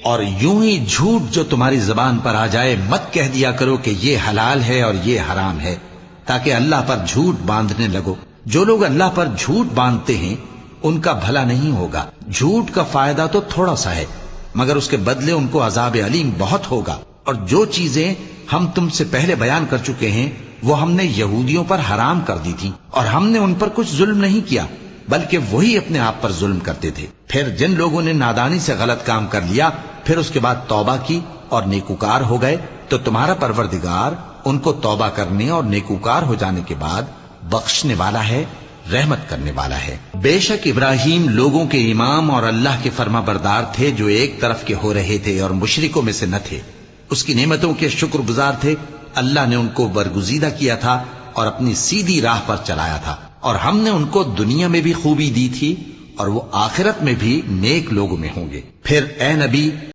اور یوں ہی جھوٹ جو تمہاری زبان پر آ جائے مت کہہ دیا کرو کہ یہ حلال ہے اور یہ حرام ہے، تاکہ اللہ پر جھوٹ باندھنے لگو۔ جو لوگ اللہ پر جھوٹ باندھتے ہیں ان کا بھلا نہیں ہوگا۔ جھوٹ کا فائدہ تو تھوڑا سا ہے، مگر اس کے بدلے ان کو عذاب علیم بہت ہوگا۔ اور جو چیزیں ہم تم سے پہلے بیان کر چکے ہیں وہ ہم نے یہودیوں پر حرام کر دی تھی، اور ہم نے ان پر کچھ ظلم نہیں کیا بلکہ وہی اپنے آپ پر ظلم کرتے تھے۔ پھر جن لوگوں نے نادانی سے غلط کام کر لیا پھر اس کے بعد توبہ کی اور نیکوکار ہو گئے تو تمہارا پروردگار ان کو توبہ کرنے اور نیکوکار ہو جانے کے بعد بخشنے والا ہے، رحمت کرنے والا ہے۔ بے شک ابراہیم لوگوں کے امام اور اللہ کے فرما بردار تھے جو ایک طرف کے ہو رہے تھے اور مشرکوں میں سے نہ تھے۔ اس کی نعمتوں کے شکر گزار تھے۔ اللہ نے ان کو برگزیدہ کیا تھا اور اپنی سیدھی راہ پر چلایا تھا، اور ہم نے ان کو دنیا میں بھی خوبی دی تھی اور وہ آخرت میں بھی نیک لوگوں میں ہوں گے۔ پھر اے نبی